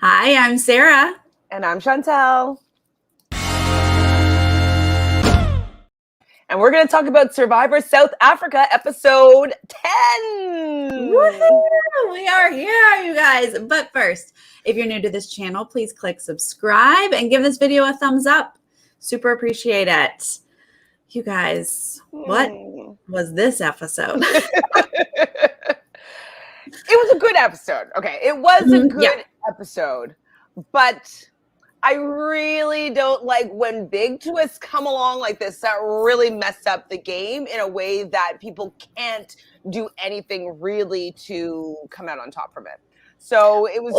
Hi, I'm Sarah. And I'm Chantele. And we're going to talk about Survivor South Africa, episode 10. Woohoo! We are here, you guys. But first, if you're new to this channel, please click subscribe and give this video a thumbs up. Super appreciate it. You guys, what was this episode? It was a good episode. Okay, it was a good episode, but I really don't like when big twists come along like this that really mess up the game in a way that people can't do anything really to come out on top from it. So it was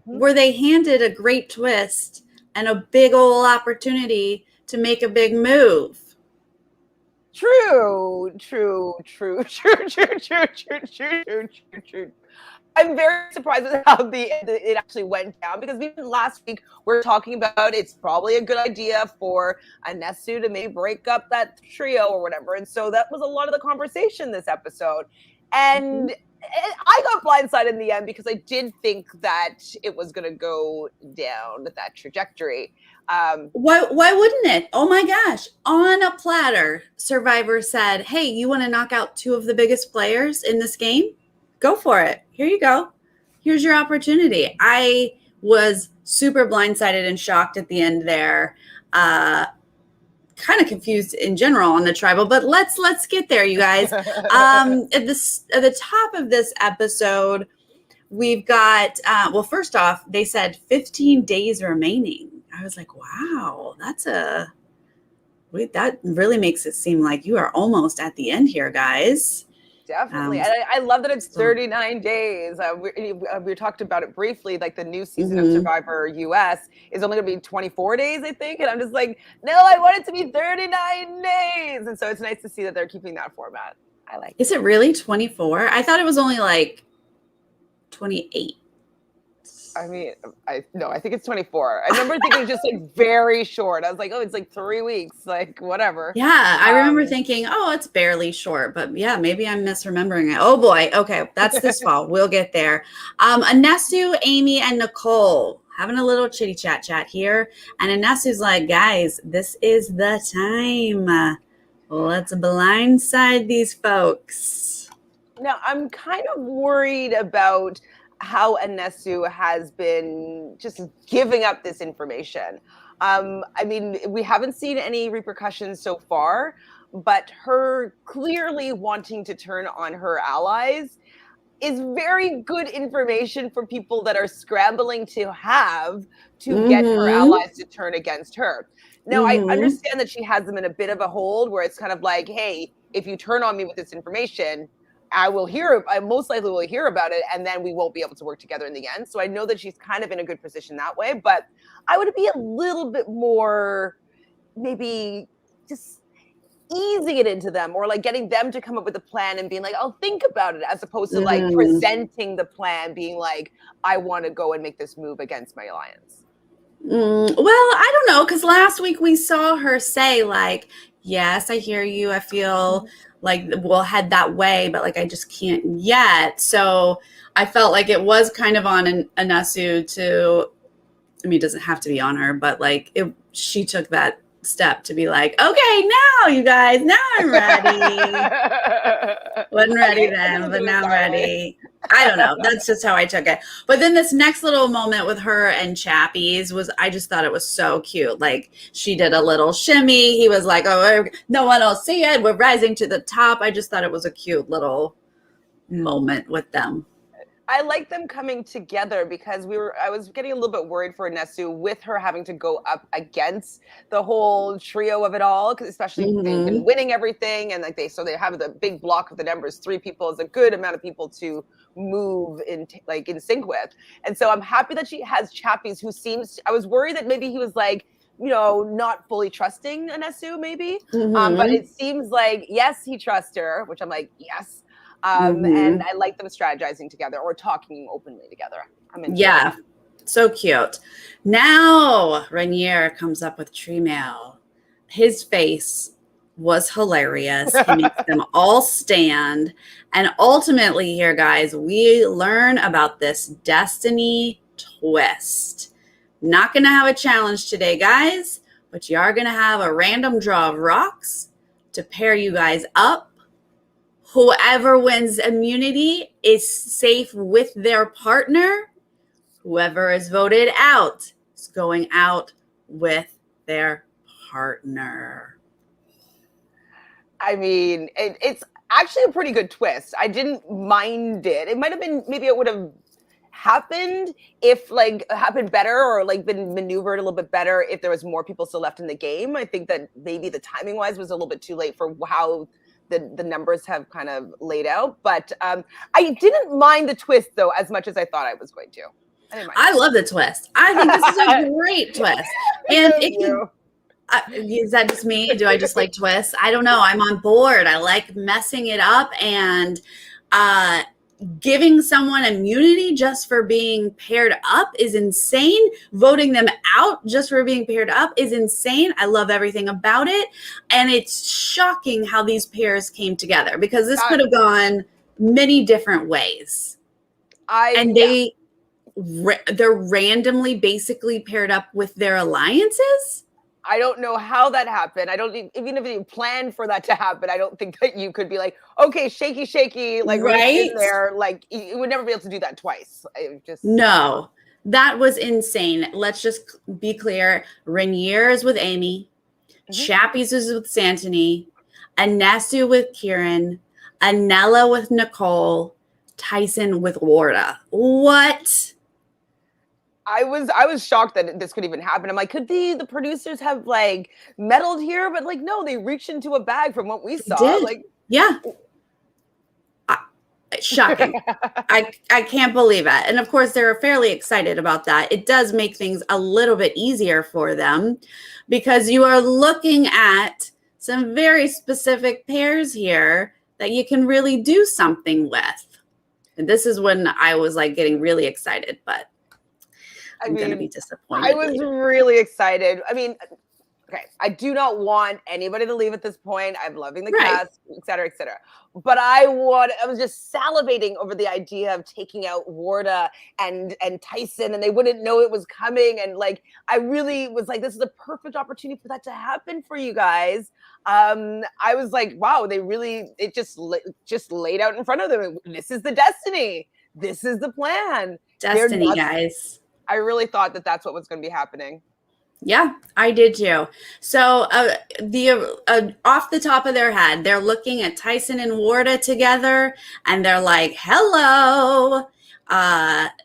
were they handed a great twist and a big old opportunity to make a big move? True. I'm very surprised at how it actually went down, because even last week we're talking about it's probably a good idea for Anesu to maybe break up that trio or whatever. And so that was a lot of the conversation this episode. And I got blindsided in the end because I did think that it was going to go down that trajectory. Why wouldn't it? Oh my gosh. On a platter, Survivor said, hey, you want to knock out two of the biggest players in this game? Go for it. Here you go. Here's your opportunity. I was super blindsided and shocked at the end there. Kind of confused in general on the tribal, but let's get there, you guys. At the top of this episode, we've got, well, first off, they said 15 days remaining. I was like, wow, that really makes it seem like you are almost at the end here, guys. Definitely. And I love that it's 39 days. We talked about it briefly, like the new season of Survivor US is only going to be 24 days, I think. And I'm just like, no, I want it to be 39 days. And so it's nice to see that they're keeping that format. I like it. Is it really 24? I thought it was only like 28. I mean, I think it's 24. I remember thinking it was just like very short. I was like, oh, it's like 3 weeks, like whatever. Yeah, I remember thinking, oh, it's barely short, but yeah, maybe I'm misremembering it. Oh boy, okay, that's this fall. We'll get there. Anesu, Amy, and Nicole having a little chitty chat here, and Anesu's like, guys, this is the time. Let's blindside these folks. Now, I'm kind of worried about how Anesu has been just giving up this information. I mean, we haven't seen any repercussions so far, but her clearly wanting to turn on her allies is very good information for people that are scrambling to get her allies to turn against her. Now, I understand that she has them in a bit of a hold where it's kind of like, hey, if you turn on me with this information, I most likely will hear about it, and then we won't be able to work together in the end. So I know that she's kind of in a good position that way, but I would be a little bit more maybe just easing it into them, or like getting them to come up with a plan and being like, I'll think about it, as opposed to like presenting the plan, being like, I want to go and make this move against my alliance. Well, I don't know, because last week we saw her say like, yes, I hear you. I feel like we'll head that way, but like I just can't yet. So I felt like it was kind of on Anesu to, I mean, it doesn't have to be on her, but like she took that step to be like, okay, now you guys, now I'm ready. Wasn't ready then, but now I'm ready. I don't know. That's just how I took it. But then this next little moment with her and Chappies I just thought it was so cute. Like she did a little shimmy. He was like, oh, no one will see it. We're rising to the top. I just thought it was a cute little moment with them. I like them coming together because I was getting a little bit worried for Anesu with her having to go up against the whole trio of it all, because especially they've been winning everything, and they have the big block of the numbers. 3 people is a good amount of people to move in sync with. And so I'm happy that she has Chappies, who I was worried that maybe he was like, not fully trusting Anesu maybe. But it seems like, yes, he trusts her, which I'm like, yes. And I like them strategizing together or talking openly together. I'm into it. So cute. Now Rainier comes up with tree mail. His face was hilarious. He makes them all stand. And ultimately here, guys, we learn about this destiny twist. Not going to have a challenge today, guys, but you are going to have a random draw of rocks to pair you guys up. Whoever wins immunity is safe with their partner. Whoever is voted out is going out with their partner. I mean, it's actually a pretty good twist. I didn't mind it. It might have been, maybe it would have happened if like happened better or like been maneuvered a little bit better if there was more people still left in the game. I think that maybe the timing wise was a little bit too late for how the numbers have kind of laid out. But I didn't mind the twist though as much as I thought I was going to. I love the twist. I think this is a great twist. And it can, is that just me? Do I just like twists? I don't know. I'm on board. I like messing it up, and giving someone immunity just for being paired up is insane. Voting them out just for being paired up is insane. I love everything about it. And it's shocking how these pairs came together, because this could have gone many different ways. They're randomly basically paired up with their alliances. I don't know how that happened. I don't even if you planned for that to happen. I don't think that you could be like, okay, shaky, like right in there. Like you would never be able to do that twice. No, that was insane. Let's just be clear. Rainier is with Amy. Chappies is with Santini. Anesu with Kieran. Anella with Nicole. Tyson with Warda. What? I was shocked that this could even happen. I'm like, could the producers have like meddled here? But like, no, they reached into a bag from what we saw. Like, yeah, shocking. I can't believe it. And of course, they're fairly excited about that. It does make things a little bit easier for them, because you are looking at some very specific pairs here that you can really do something with. And this is when I was like getting really excited, but I'm going to be disappointed. I was really excited. I mean, okay, I do not want anybody to leave at this point. I'm loving the cast, et cetera, et cetera. But I was just salivating over the idea of taking out Warda and Tyson, and they wouldn't know it was coming. And like, I really was like, this is a perfect opportunity for that to happen for you guys. I was like, wow, it just laid out in front of them. This is the destiny. This is the plan. Destiny, guys. I really thought that that's what was going to be happening. Yeah, I did too. So off the top of their head, they're looking at Tyson and Warda together, and they're like, hello,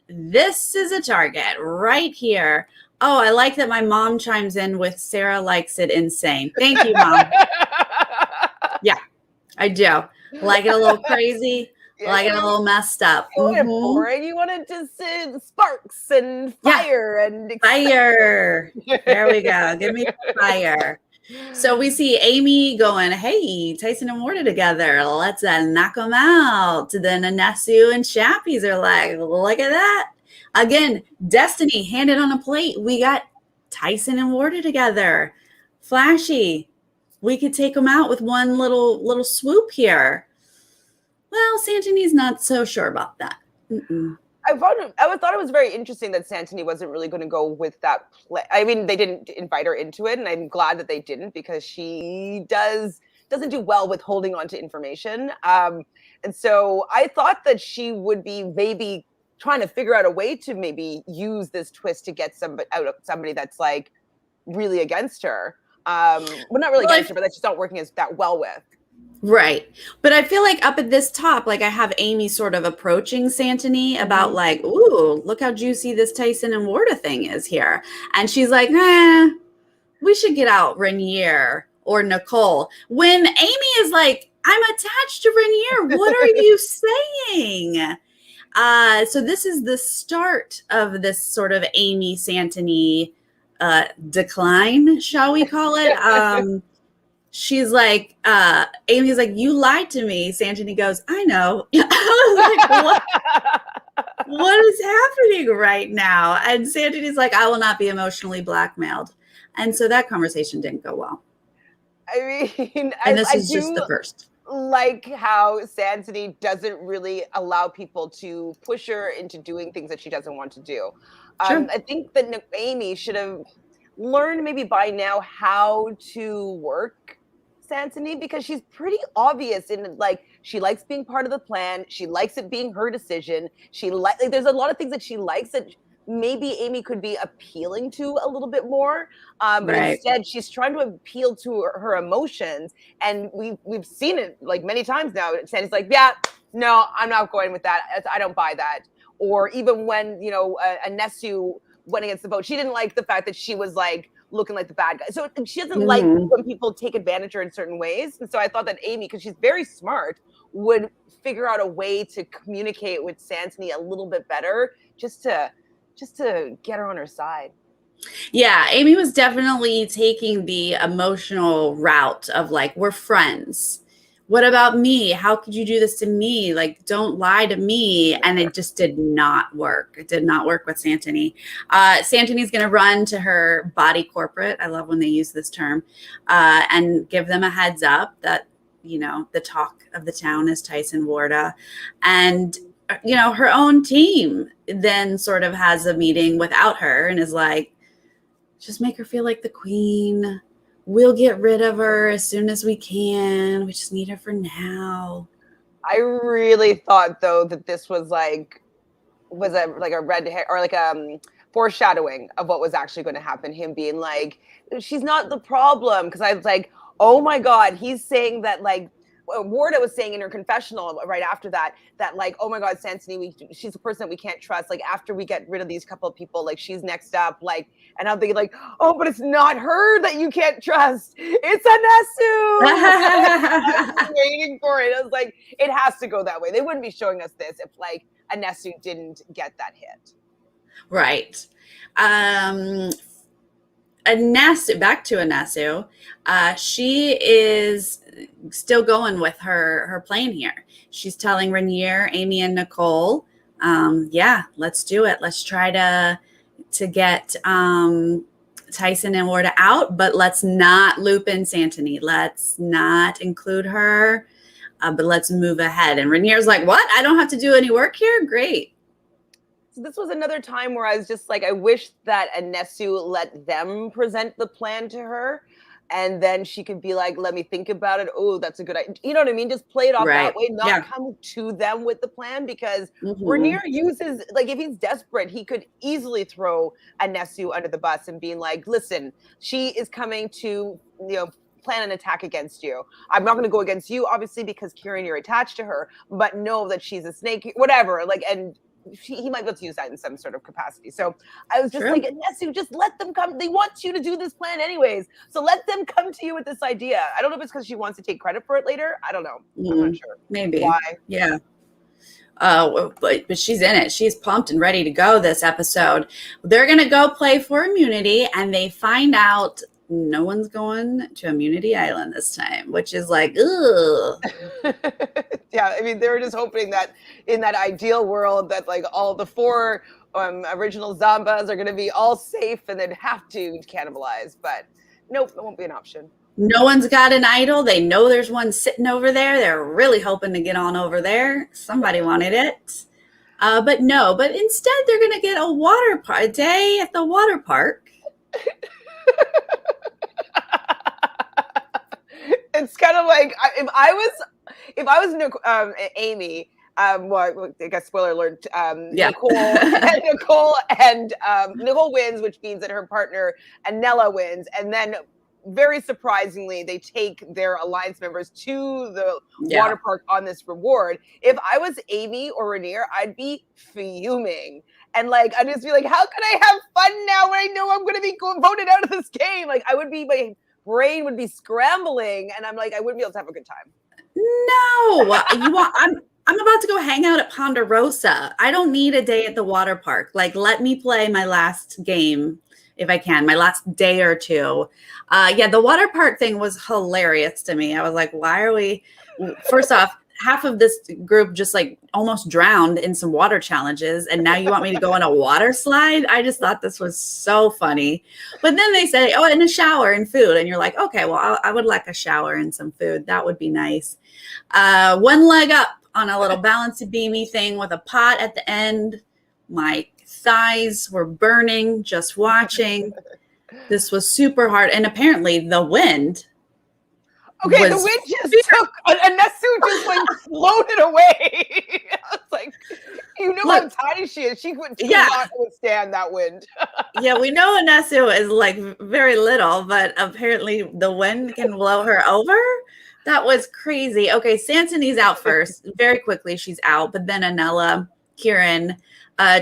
this is a target right here. Oh, I like that my mom chimes in with Sarah likes it insane. Thank you, Mom. Yeah, I do. Like it a little crazy. Like it a little messed up. You want it boring. You want it to sparks and fire and fire. There we go. Give me fire. So we see Amy going, hey, Tyson and Warda together. Let's knock them out. Then Anesu and Chappies are like, look at that. Again, destiny handed on a plate. We got Tyson and Warda together. Flashy. We could take them out with one little swoop here. Well, Santini's not so sure about that. I thought it was very interesting that Chantele wasn't really going to go with that play. I mean, they didn't invite her into it, and I'm glad that they didn't, because she doesn't do well with holding on to information. And so I thought that she would be maybe trying to figure out a way to maybe use this twist to get somebody that's like really against her. Well, not really against her, but that's just not working that well with. Right. But I feel like up at this top, like I have Amy sort of approaching Santini about like, ooh, look how juicy this Tyson and Warda thing is here. And she's like, we should get out Rainier or Nicole. When Amy is like, I'm attached to Rainier. What are you saying? So this is the start of this sort of Amy Santini decline, shall we call it? She's like, Amy's like, you lied to me. Santini goes, I know. I was like, what is happening right now? And Santini's like, I will not be emotionally blackmailed. And so that conversation didn't go well. I mean, and this is just the first. Like how Santini doesn't really allow people to push her into doing things that she doesn't want to do. Sure. I think that Amy should have learned maybe by now how to work Santini, because she's pretty obvious in, like, she likes being part of the plan. She likes it being her decision. Like, there's a lot of things that she likes that maybe Amy could be appealing to a little bit more. But Right. instead, she's trying to appeal to her emotions, and we've seen it like many times now. Sandy's like, yeah, no, I'm not going with that. I don't buy that. Or even when Anesu went against the vote, she didn't like the fact that she was like looking like the bad guy. So she doesn't like when people take advantage of her in certain ways. And so I thought that Amy, because she's very smart, would figure out a way to communicate with Santini a little bit better, just to get her on her side. Yeah, Amy was definitely taking the emotional route of like, we're friends. What about me? How could you do this to me? Like, don't lie to me. And it just did not work. It did not work with Santini. Santini's going to run to her body corporate. I love when they use this term, and give them a heads up that, the talk of the town is Tyson Warda. And, her own team then sort of has a meeting without her and is like, just make her feel like the queen. We'll get rid of her as soon as we can. We just need her for now. I really thought, though, that this was a red hair, or like foreshadowing of what was actually going to happen. Him being like, she's not the problem. Because I was like, oh my God, he's saying that, like, Warda was saying in her confessional right after that like, oh my God, Santini, she's a person that we can't trust. Like, after we get rid of these couple of people, like, she's next up. Like, and I'm thinking like, oh, but it's not her that you can't trust. It's Anesu. I was waiting for it. I was like, it has to go that way. They wouldn't be showing us this if, like, Anesu didn't get that hit. Right. Anesu, back to Anesu. She is still going with her plan here. She's telling Rainier, Amy, and Nicole, yeah, let's do it. Let's try to get Tyson and Warda out, but let's not loop in Santini. Let's not include her, but let's move ahead. And Rainier's like, what? I don't have to do any work here? Great. So this was another time where I was just like, I wish that Anesu let them present the plan to her, and then she could be like, let me think about it. Oh, that's a good idea. You know what I mean? Just play it off that way, not come to them with the plan, because Rainier uses, like, if he's desperate, he could easily throw Anesu under the bus and being like, listen, she is coming to, plan an attack against you. I'm not going to go against you, obviously, because Kieran, you're attached to her, but know that she's a snake, whatever. Like, and he might be able to use that in some sort of capacity. So I was just like, Anesu, just let them come. They want you to do this plan anyways. So let them come to you with this idea. I don't know if it's because she wants to take credit for it later. I don't know. I'm not sure. Maybe. Why? Yeah. But she's in it. She's pumped and ready to go this episode. They're going to go play for immunity, and they find out no one's going to Immunity Island this time, which is like, ugh. Yeah, I mean, they were just hoping that in that ideal world that, like, all the 4 original Zambas are going to be all safe and they'd have to cannibalize. But nope, it won't be an option. No one's got an idol. They know there's one sitting over there. They're really hoping to get on over there. Somebody wanted it. But no, but instead they're going to get a day at the water park. It's kind of like, if I was Amy, well, I guess spoiler alert, Nicole wins, which means that her partner Anella wins, and then very surprisingly, they take their alliance members to the water park on this reward. If I was Amy or Rainier, I'd be fuming. And, like, I'd just be like, how can I have fun now when I know I'm going to be voted out of this game? Like, my brain would be scrambling, and I'm like, I wouldn't be able to have a good time. No, I'm about to go hang out at Ponderosa. I don't need a day at the water park. Like, let me play my last game if I can, my last day or two. The water park thing was hilarious to me. I was like, why are we, first off, half of this group just like almost drowned in some water challenges, and now you want me to go on a water slide? I just thought this was so funny. But then they say, oh, and a shower and food. And you're like, okay, well, I would like a shower and some food. That would be nice. One leg up on a little bouncy beamy thing with a pot at the end. My thighs were burning just watching. This was super hard. And apparently the wind Okay, the was wind just took, and Nesu just like floated away. I was like, you know how tiny she is. She could not withstand that wind. Yeah, we know Anesu is like very little, but apparently the wind can blow her over. That was crazy. Okay, Santoni's out first. Very quickly, she's out. But then Anella, Kieran,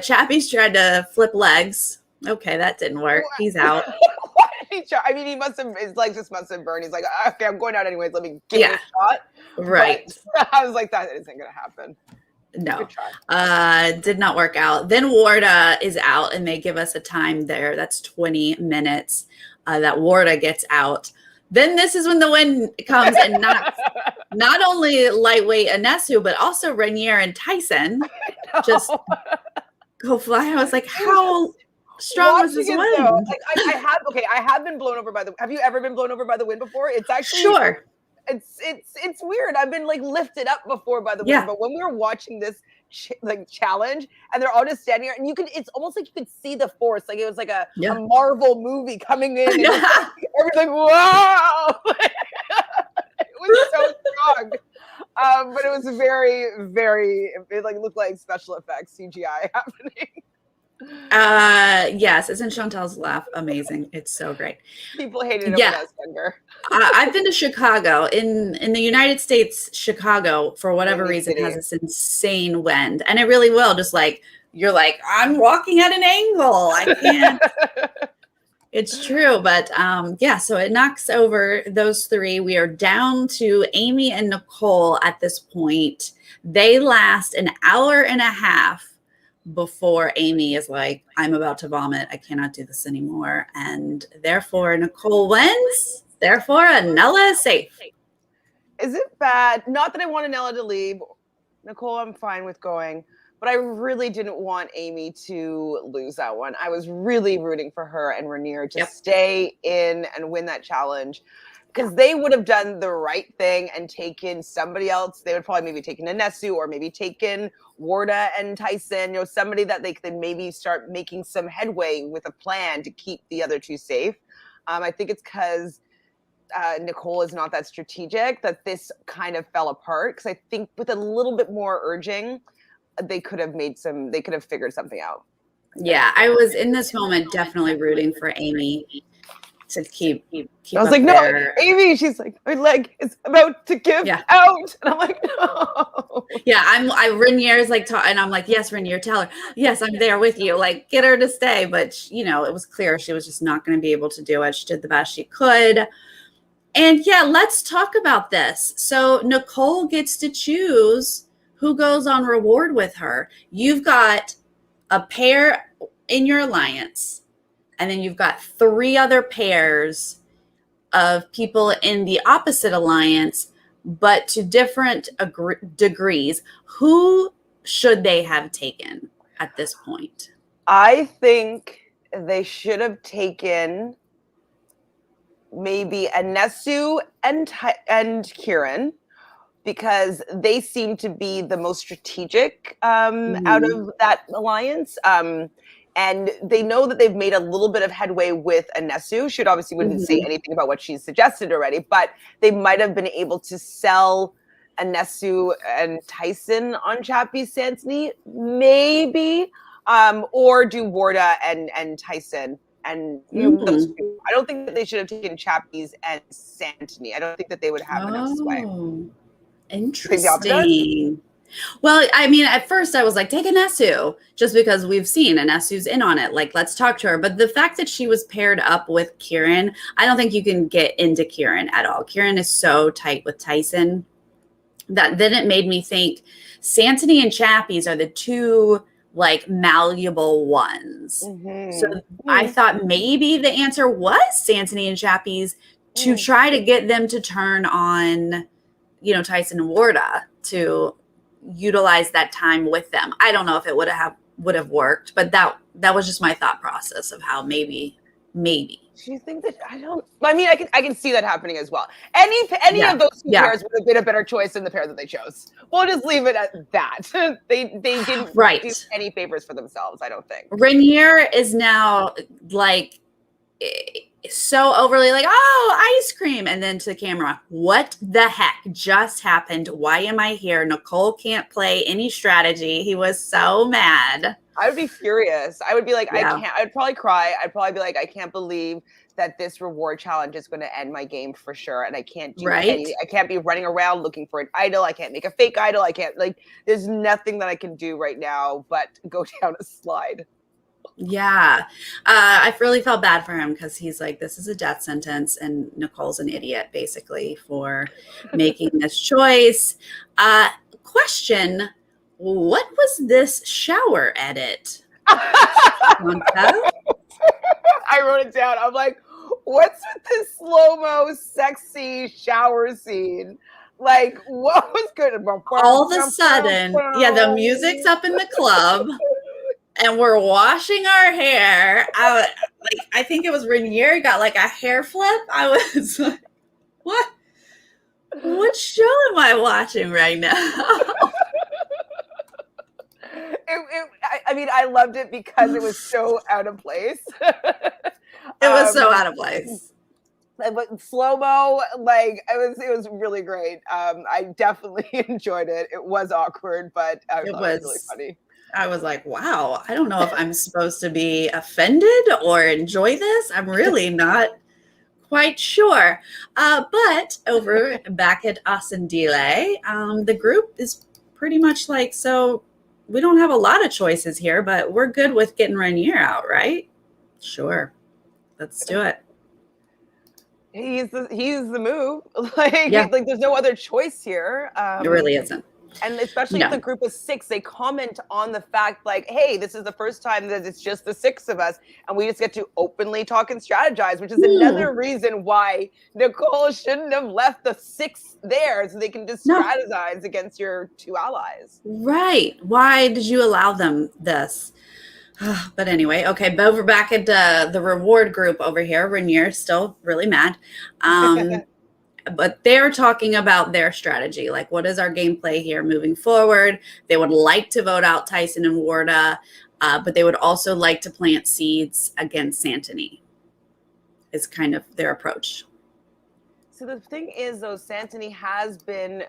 Chappie's tried to flip legs. Okay, that didn't work. He's out. Why did he try? I mean, his legs just must have burned. He's like, okay, I'm going out anyways. Let me give it a shot. Right. But I was like, that isn't going to happen. No, did not work out. Then Warda is out, and they give us a time there. That's 20 minutes that Warda gets out. Then this is when the wind comes and knocks not only lightweight Anesu, but also Rainier and Tyson just go fly. I was like, how strong was this wind? Like, I have been blown over by the. Have you ever been blown over by the wind before? It's actually sure. It's weird. I've been like lifted up before by the wind, but when we were watching this challenge and they're all just standing here, and it's almost like you could see the force, like it was like a Marvel movie coming in, and everything. Wow, it was so strong. But it was very, very. It like looked like special effects CGI happening. Yes, isn't Chantel's laugh amazing? It's so great. People hated it when I was younger. I've been to Chicago. In the United States, Chicago, for whatever reason, has this insane wind. And it really will. Just like, you're like, I'm walking at an angle. I can't. It's true. But so it knocks over those three. We are down to Amy and Nicole at this point. They last an hour and a half before Amy is like, I'm about to vomit. I cannot do this anymore. And therefore, Nicole wins. Therefore, Anella is safe. Is it bad? Not that I want Anella to leave. Nicole, I'm fine with going. But I really didn't want Amy to lose that one. I was really rooting for her and Rainier to stay in and win that challenge. Because they would have done the right thing and taken somebody else. They would probably maybe taken Anesu or maybe taken Warda and Tyson, somebody that they could maybe start making some headway with a plan to keep the other two safe. I think it's because Nicole is not that strategic that this kind of fell apart. Because I think with a little bit more urging, they could have figured something out. Yeah, I was in this moment definitely rooting for Amy to keep I was like, there. No, Amy, she's like, my leg is about to give out. And I'm like, no. Yeah, Rainier's like, and I'm like, yes, Rainier, tell her. Yes, I'm there with you. Like, get her to stay. But, it was clear she was just not going to be able to do it. She did the best she could. And let's talk about this. So Nicole gets to choose who goes on reward with her. You've got a pair in your alliance. And then you've got 3 other pairs of people in the opposite alliance, but to different degrees. Who should they have taken at this point? I think they should have taken maybe Anesu and Kieran, because they seem to be the most strategic out of that alliance. And they know that they've made a little bit of headway with Anesu. She obviously wouldn't say anything about what she's suggested already, but they might have been able to sell Anesu and Tyson on Chappie's Santoni, maybe, or do Warda and Tyson. And those two. I don't think that they should have taken Chappie's and Santoni. I don't think that they would have enough sway. Interesting. Well, I mean, at first I was like, take Anesu, just because we've seen Anesu's in on it. Like, let's talk to her. But the fact that she was paired up with Kieran, I don't think you can get into Kieran at all. Kieran is so tight with Tyson that then it made me think Santoni and Chappie's are the two like malleable ones. So I thought maybe the answer was Santoni and Chappie's to try to get them to turn on, Tyson and Warda to utilize that time with them. I don't know if it would have worked, but that was just my thought process of how maybe maybe. Do you think that I mean, I can see that happening as well. Any of those two pairs would have been a better choice than the pair that they chose. We'll just leave it at that. They didn't do any favors for themselves, I don't think. Rhaenyra is now like so overly like, oh, ice cream. And then to the camera, what the heck just happened? Why am I here? Nicole can't play any strategy. He was so mad. I would be furious. I would be like, I can't. I'd probably cry. I'd probably be like, I can't believe that this reward challenge is going to end my game for sure. And I can't do any. I can't be running around looking for an idol. I can't make a fake idol. I can't, like, there's nothing that I can do right now but go down a slide. Yeah. I really felt bad for him because he's like, this is a death sentence. And Nicole's an idiot, basically, for making this choice. Question. What was this shower edit? I wrote it down. I'm like, what's with this slow-mo sexy shower scene? Like, what was good? All of a sudden, the music's up in the club and we're washing our hair. I think it was Rhaenyra got like a hair flip. I was like, what show am I watching right now? I mean, I loved it because it was so out of place. It was so out of place. But slow-mo, like, it was really great. I definitely enjoyed it. It was awkward, but it was really funny. I was like, wow, I don't know if I'm supposed to be offended or enjoy this. I'm really not quite sure. But over back at Ascendile, the group is pretty much like, so we don't have a lot of choices here, but we're good with getting Rhaenyra out, right? Sure. Let's do it. He's the move. Like there's no other choice here. It really isn't. And especially if the group is 6, they comment on the fact like, hey, this is the first time that it's just the 6 of us and we just get to openly talk and strategize, which is another reason why Nicole shouldn't have left the 6 there so they can just strategize against your 2 allies. Right. Why did you allow them this? But anyway, okay, over back at the reward group over here, Rhaenyra's still really mad. But they're talking about their strategy. Like, what is our gameplay here moving forward? They would like to vote out Tyson and Warda, but they would also like to plant seeds against Santini. Is kind of their approach. So the thing is, though, Santini has been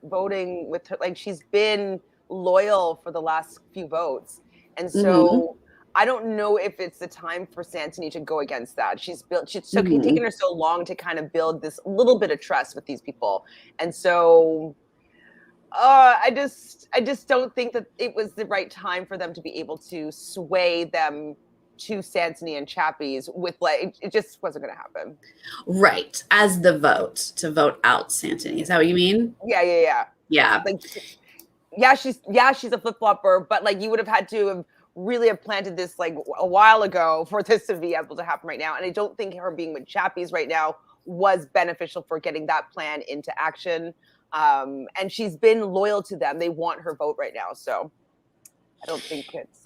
voting with her. Like, she's been loyal for the last few votes. And so I don't know if it's the time for Santini to go against that. She's taken her so long to kind of build this little bit of trust with these people. And so I just don't think that it was the right time for them to be able to sway them to Santini and Chappies with, like, it just wasn't going to happen. Right. As the vote to vote out Santini. Is that what you mean? Yeah. Like, she's a flip-flopper, but like you would have had to have really have planted this like a while ago for this to be able to happen right now. And I don't think her being with Chappies right now was beneficial for getting that plan into action. And she's been loyal to them. They want her vote right now. So I don't think it's...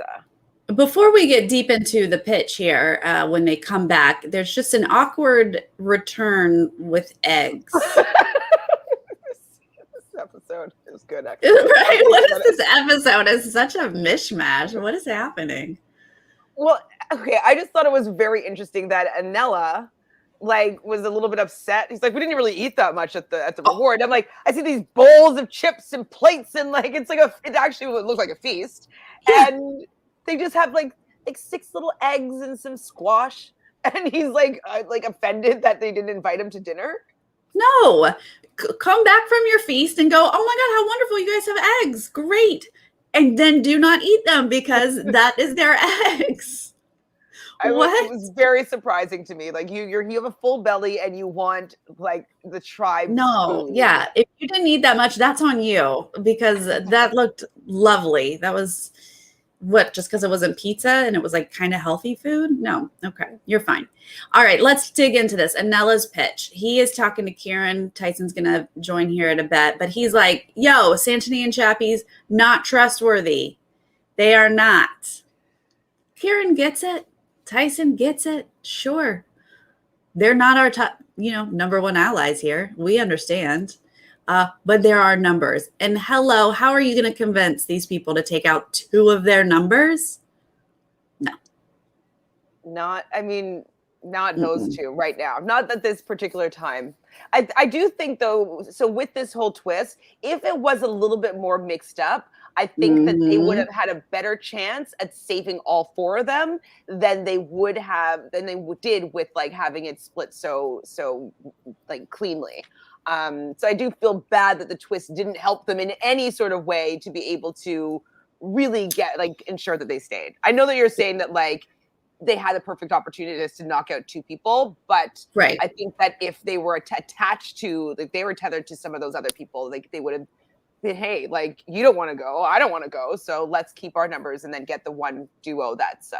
Before we get deep into the pitch here, when they come back, there's just an awkward return with eggs. Episode. It was good, actually. Right? What is this episode? It's such a mishmash. What is happening? Well, okay, I just thought it was very interesting that Anella was a little bit upset. He's like, we didn't really eat that much at the reward. I'm like, I see these bowls of chips and plates and like it actually looks like a feast. Yeah. And they just have like 6 little eggs and some squash. And he's like offended that they didn't invite him to dinner. No. Come back from your feast and go, oh my God, how wonderful, you guys have eggs. Great. And then do not eat them because that is their eggs. It was very surprising to me. Like you have a full belly and you want like the tribe. No, food. Yeah. If you didn't eat that much, that's on you because that looked lovely. That was just because it wasn't pizza and it was like kind of healthy food? No. Okay. You're fine. All right. Let's dig into this. Anella's pitch. He is talking to Kieran. Tyson's going to join here at a bet, but he's like, yo, Santini and Chappies, not trustworthy. They are not. Kieran gets it. Tyson gets it. Sure. They're not our top, number one allies here. We understand. But there are numbers. And hello, how are you going to convince these people to take out 2 of their numbers? No. Not those 2 right now. Not at this particular time. I do think, though, so with this whole twist, if it was a little bit more mixed up, I think that they would have had a better chance at saving all 4 of them than they did with like having it split so like cleanly. So I do feel bad that the twist didn't help them in any sort of way to be able to really ensure that they stayed. I know that you're saying that like they had the perfect opportunity to knock out 2 people, but right. I think that if they were attached to, like they were tethered to some of those other people, like they would have been, hey, like you don't want to go, I don't want to go, so let's keep our numbers and then get the one duo that's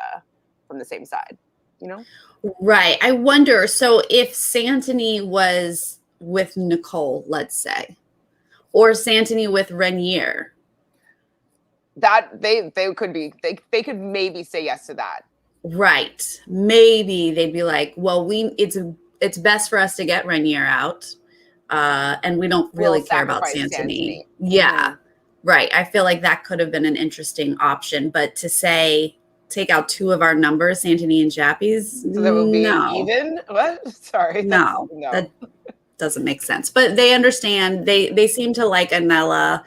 from the same side, Right. I wonder, so if Santini was with Nicole, let's say, or Santini with Renier, that they could maybe say yes to that. Right. Maybe they'd be like, well, it's best for us to get Renier out. And we don't really care about Santini. Yeah. Mm-hmm. Right. I feel like that could have been an interesting option, but to say take out 2 of our numbers, Santini and Jappies, so that would be even? What? Sorry. No. That doesn't make sense. But they understand. They seem to like Anela,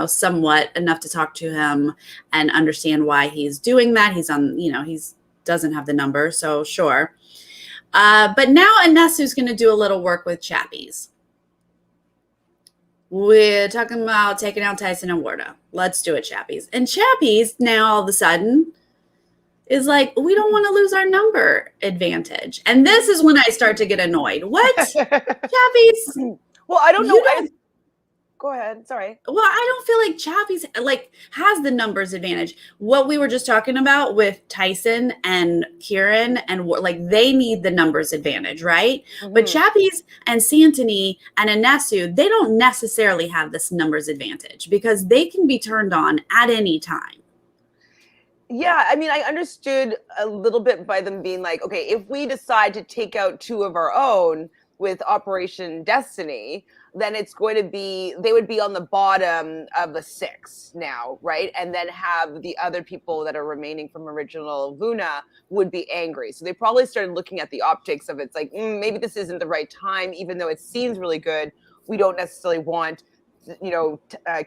somewhat enough to talk to him and understand why he's doing that. He's on, he's doesn't have the number, so sure. But now Anesu's going to do a little work with Chappies. We're talking about taking out Tyson and Warda. Let's do it, Chappies. And Chappies now all of a sudden is like, we don't want to lose our number advantage. And this is when I start to get annoyed. What? Chappies? Well, I don't know. Go ahead. Sorry. Well, I don't feel like Chappies has the numbers advantage. What we were just talking about with Tyson and Kieran and they need the numbers advantage, right? Mm-hmm. But Chappies and Santini and Anesu, they don't necessarily have this numbers advantage because they can be turned on at any time. Yeah, I mean, I understood a little bit by them being like, okay, if we decide to take out 2 of our own with Operation Destiny, then it's going to be, they would be on the bottom of a 6 now, right? And then have the other people that are remaining from original Vuna would be angry. So they probably started looking at the optics of it's like, maybe this isn't the right time, even though it seems really good. We don't necessarily want,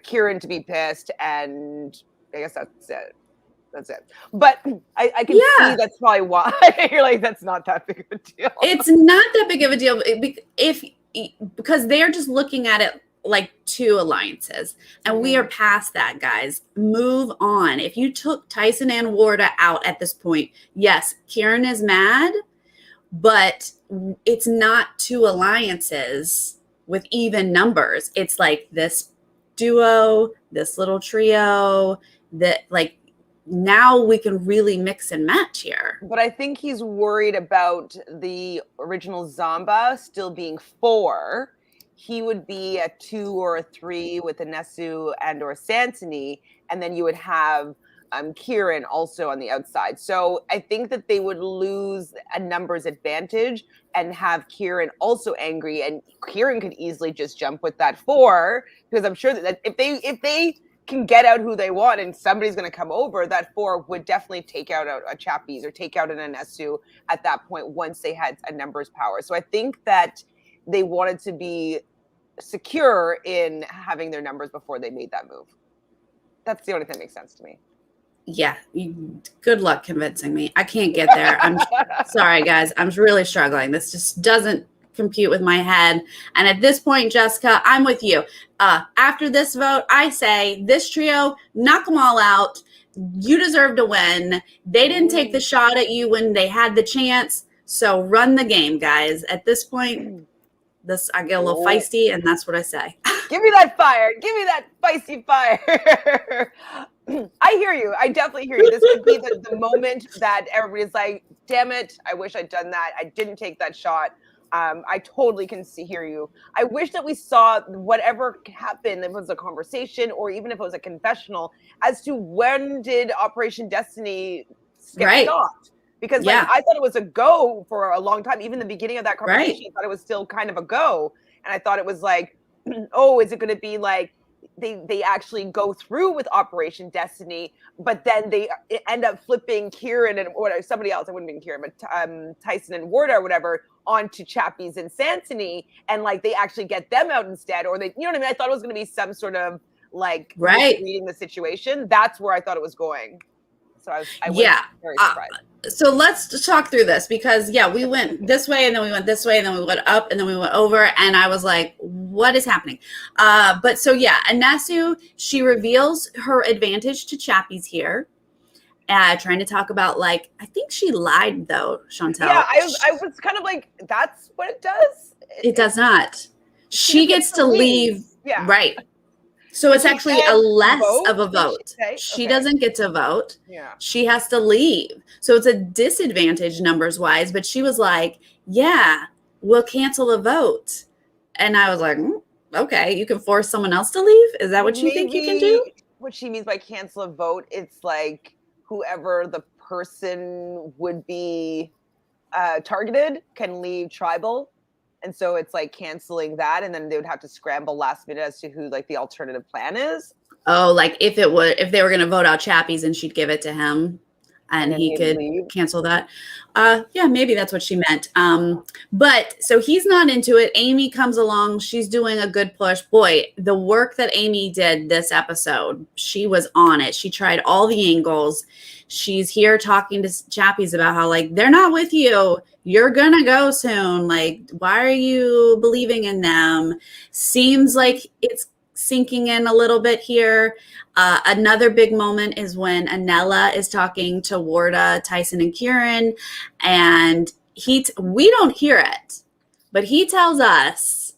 Kieran to be pissed, and I guess that's it. That's it. But I can see that's probably why you're like, that's not that big of a deal. It's not that big of a deal because they're just looking at it like 2 alliances. And we are past that, guys. Move on. If you took Tyson and Warda out at this point, yes, Kieran is mad, but it's not 2 alliances with even numbers. It's like this duo, this little trio that now we can really mix and match here. But I think he's worried about the original Zamba still being 4. He would be a 2 or a 3 with Anesu and or Santini, and then you would have Kieran also on the outside. So I think that they would lose a numbers advantage and have Kieran also angry, and Kieran could easily just jump with that 4, because I'm sure that if they can get out who they want and somebody's going to come over, that 4 would definitely take out a Chappies or take out an Anesu at that point once they had a numbers power. So I think that they wanted to be secure in having their numbers before they made that move. That's the only thing that makes sense to me. Yeah. Good luck convincing me. I can't get there. I'm sorry, guys. I'm really struggling. This just doesn't compute with my head. And at this point, Jessica, I'm with you. After this vote, I say this trio, knock them all out. You deserve to win. They didn't take the shot at you when they had the chance. So run the game, guys. At this point, I get a little feisty, and that's what I say. Give me that fire. Give me that feisty fire. I hear you. I definitely hear you. This could be the moment that everybody's like, damn it, I wish I'd done that. I didn't take that shot. I totally can hear you. I wish that we saw whatever happened, if it was a conversation or even if it was a confessional, as to when did Operation Destiny get stopped. Because like I thought it was a go for a long time. Even the beginning of that conversation, I thought it was still kind of a go. And I thought it was like, oh, is it going to be like they actually go through with Operation Destiny, but then they end up flipping Kieran and or somebody else, I wouldn't mean Kieran, but Tyson and Warda or whatever, onto Chappies and Santini, and like they actually get them out instead, or they, you know what I mean? I thought it was going to be some sort of like reading the situation. That's where I thought it was going. So I was very surprised. So let's talk through this because we went this way and then we went this way and then we went up and then we went over and I was like, what is happening? But so Anesu, she reveals her advantage to Chappies here. Trying to talk about like, I think she lied though, Chantele. Yeah, I was kind of like, that's what it does? It does not. She gets to leave. Yeah. Right. So it's actually a less of a vote. She doesn't get to vote. Yeah. She has to leave. So it's a disadvantage numbers wise, but she was like, yeah, we'll cancel the vote. And I was like, okay, you can force someone else to leave? Is that what you think you can do? What she means by cancel a vote, it's like whoever the person would be targeted can leave tribal. And so it's like canceling that, and then they would have to scramble last minute as to who like the alternative plan is. Oh, like if they were going to vote out Chappies and she'd give it to him and he could cancel that. Yeah, maybe that's what she meant. But so he's not into it. Amy comes along. She's doing a good push. Boy, the work that Amy did this episode, she was on it. She tried all the angles. She's here talking to Chappies about how like, they're not with you. You're going to go soon. Like, why are you believing in them? Seems like it's sinking in a little bit here. Another big moment is when Anella is talking to Warda, Tyson, and Kieran, and we don't hear it, but he tells us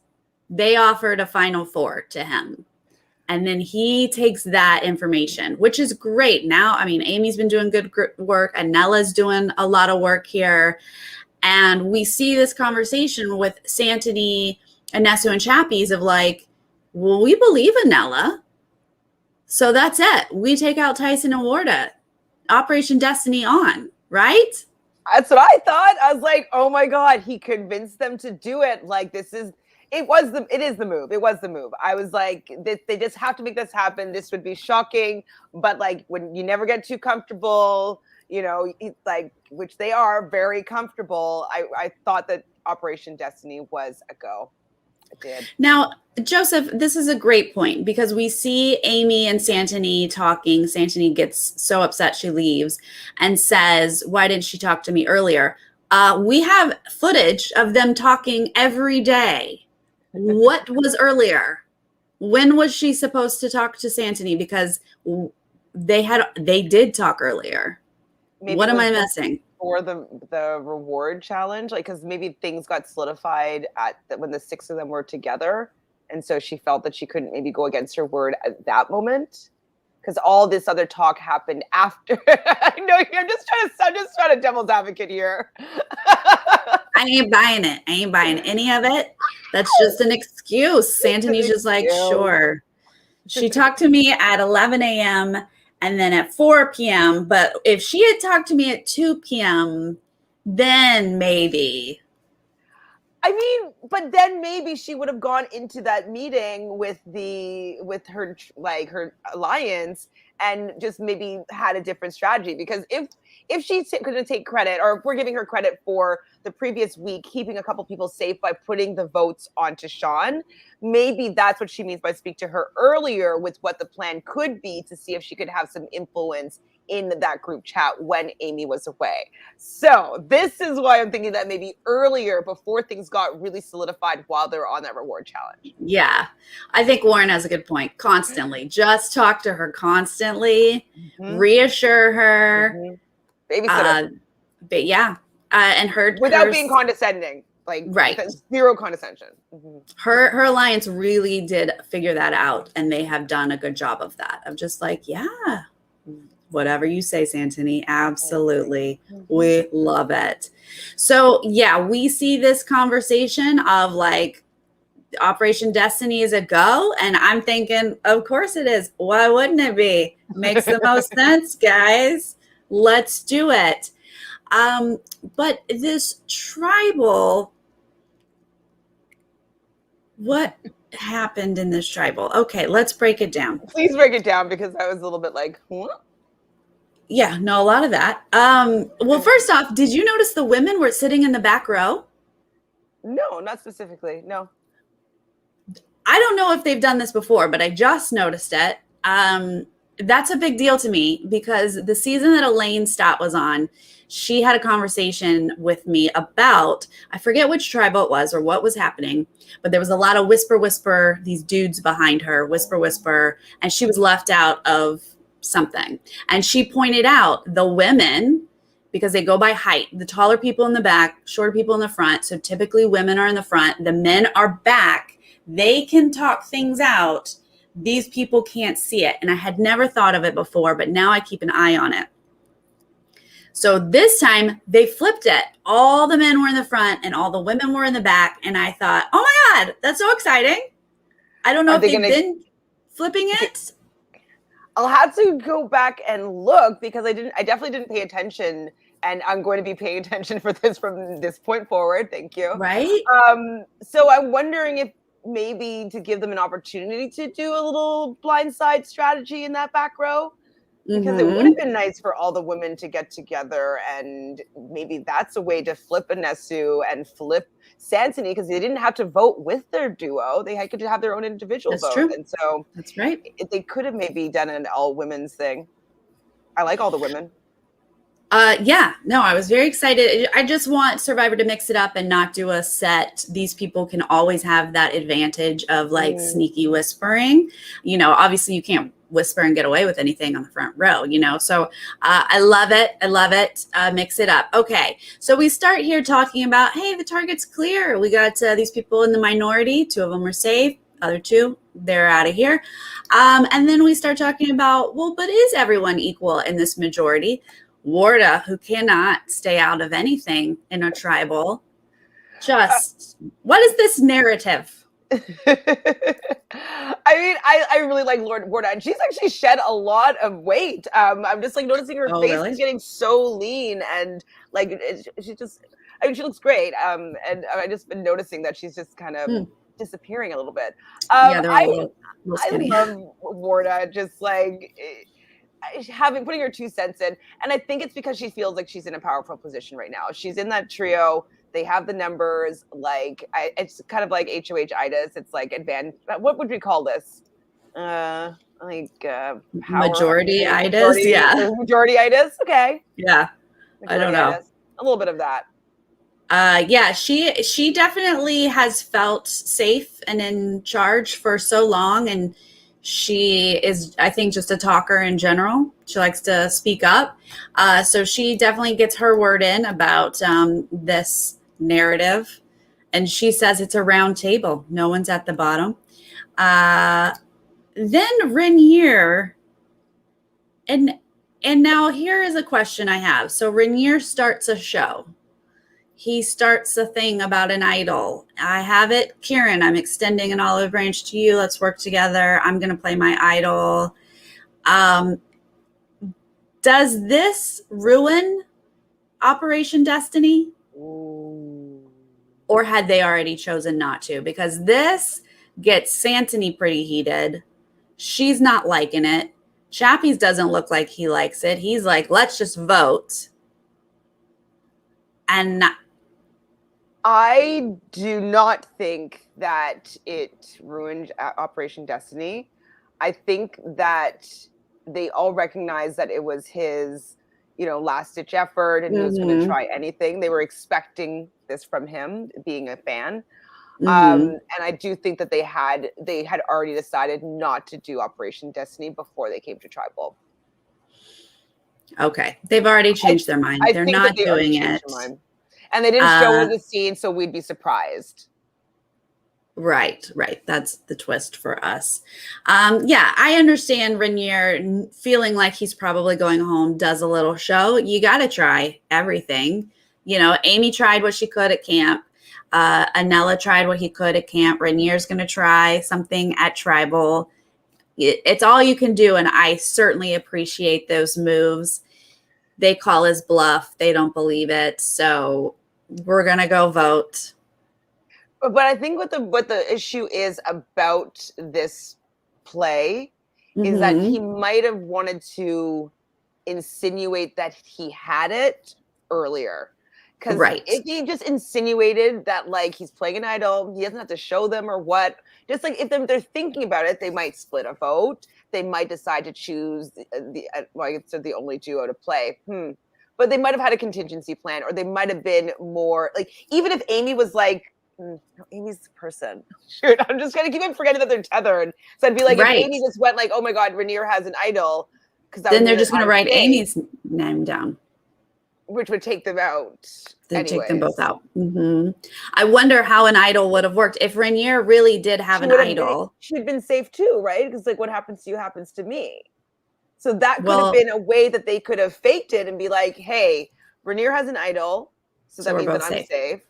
they offered a Final Four to him. And then he takes that information, which is great. Now, I mean, Amy's been doing good work. Anella's doing a lot of work here. And we see this conversation with Santini, Anesu, and Chappies of like, well, we believe Anella. So that's it. We take out Tyson and Warda. Operation Destiny on, right? That's what I thought. I was like, oh my God, he convinced them to do it. Like it is the move. It was the move. I was like, they just have to make this happen. This would be shocking. But like when you never get too comfortable, you know, like, which they are very comfortable. I thought that Operation Destiny was a go. I did. Now, Joseph, this is a great point because we see Amy and Santini talking. Santini gets so upset she leaves and says, why didn't she talk to me earlier? We have footage of them talking every day. What was earlier? When was she supposed to talk to Santini? Because they did talk earlier. Maybe what am I missing? For the reward challenge, like because maybe things got solidified when the six of them were together, and so she felt that she couldn't maybe go against her word at that moment, because all this other talk happened after. I know I'm just trying to devil's advocate here. I ain't buying it. I ain't buying any of it. That's just an excuse. Santini's just like, sure. She talked to me at 11 a.m. and then at 4 p.m. But if she had talked to me at 2 p.m., then maybe. I mean, but then maybe she would have gone into that meeting with her alliance and just maybe had a different strategy. Because if she's going to take credit, or if we're giving her credit for the previous week keeping a couple people safe by putting the votes onto Sean, maybe that's what she means by speak to her earlier with what the plan could be to see if she could have some influence in that group chat when Amy was away. So this is why I'm thinking that maybe earlier, before things got really solidified while they were on that reward challenge. Yeah, I think Warren has a good point. Constantly. Just talk to her constantly. Mm-hmm. Reassure her. Mm-hmm. Babysitter. But yeah. And her without being condescending. Like right. Zero condescension. Mm-hmm. Her alliance really did figure that out, and they have done a good job of that. Of just like, yeah. Whatever you say, Santini, absolutely. Mm-hmm. We love it. So, yeah, we see this conversation of like Operation Destiny is a go. And I'm thinking, of course it is. Why wouldn't it be? Makes the most sense, guys. Let's do it. But this tribal, what happened in this tribal? Okay, let's break it down. Please break it down, because I was a little bit like, what? Yeah, no, a lot of that. Well, first off, did you notice the women were sitting in the back row? No, not specifically. No. I don't know if they've done this before, but I just noticed it. That's a big deal to me because the season that Elaine Stott was on, she had a conversation with me about, I forget which tribal it was or what was happening, but there was a lot of whisper, these dudes behind her, whisper, and she was left out of something. And she pointed out the women, because they go by height, the taller people in the back, shorter people in the front. So typically women are in the front, the men are back. They can talk things out. These people can't see it. And I had never thought of it before, but now I keep an eye on it. So this time they flipped it. All the men were in the front and all the women were in the back. And I thought, oh my God, that's so exciting. I don't know if they've been flipping it. I'll have to go back and look, because I definitely didn't pay attention, and I'm going to be paying attention for this from this point forward. Thank you. Right. So I'm wondering if maybe to give them an opportunity to do a little blindside strategy in that back row, because it would have been nice for all the women to get together, and maybe that's a way to flip Anesu and flip Santini, because they didn't have to vote with their duo. They could have their own individual vote. True. And so that's right. They could have maybe done an all women's thing. I like all the women. Yeah, no, I was very excited. I just want Survivor to mix it up and not do a set. These people can always have that advantage of like sneaky whispering. You know, obviously you can't whisper and get away with anything on the front row, you know? So I love it. I love it. Mix it up. Okay. So we start here talking about, hey, the target's clear. We got these people in the minority. 2 of them are safe. Other 2, they're out of here. And then we start talking about, well, but is everyone equal in this majority? Warda, who cannot stay out of anything in a tribal. Just, what is this narrative? I mean, I really like Lord Warda, and she's actually shed a lot of weight. I'm just like noticing her face is getting so lean, and like she just, I mean, she looks great. And I've just been noticing that she's just kind of disappearing a little bit. Yeah, they're all I love Warda, just like putting her 2 cents in, and I think it's because she feels like she's in a powerful position right now. She's in that trio. They have the numbers. Like it's kind of like HOH-itis. It's like advanced. What would we call this? Majority-itis. Yeah. Majority-itis. Okay. Yeah. I don't know. A little bit of that. Yeah, she definitely has felt safe and in charge for so long, and she is, I think, just a talker in general. She likes to speak up. So she definitely gets her word in about this narrative. And she says it's a round table. No one's at the bottom. Then Renier, and now here is a question I have. So Renier starts a show. He starts a thing about an idol. I have it, Kieran, I'm extending an olive branch to you. Let's work together. I'm going to play my idol. Does this ruin Operation Destiny? Ooh. Or had they already chosen not to? Because this gets Santini pretty heated. She's not liking it. Chappies doesn't look like he likes it. He's like, let's just vote. And I do not think that it ruined Operation Destiny. I think that they all recognized that it was his, last-ditch effort, and he was going to try anything. They were expecting this from him, being a fan. And I do think that they had already decided not to do Operation Destiny before they came to Tribal. Okay, they've already changed their mind. They're not doing it. And they didn't show the scene, so we'd be surprised. Right. That's the twist for us. Yeah, I understand Renier feeling like he's probably going home, does a little show. You got to try everything. Amy tried what she could at camp. Anella tried what he could at camp. Renier's going to try something at Tribal. It's all you can do, and I certainly appreciate those moves. They call his bluff. They don't believe it. So we're going to go vote. But I think what the issue is about this play is that he might have wanted to insinuate that he had it earlier. Because if he just insinuated that, like, he's playing an idol, he doesn't have to show them or what. Just like if they're thinking about it, they might split a vote. They might decide to choose the only duo to play. But they might have had a contingency plan, or they might have been more like, even if Amy was like, no, Amy's the person. Shoot, I'm just gonna keep on forgetting that they're tethered. So I'd be like, if Amy just went like, oh my God, Rainier has an idol, because then they're just gonna write Amy's name down, which would take them out. They'd take them both out. I wonder how an idol would have worked if Rainier really did have an idol. She'd been safe too, right? Because like, what happens to you happens to me. So that could have been a way that they could have faked it and be like, hey, Rainier has an idol, so that means that I'm safe.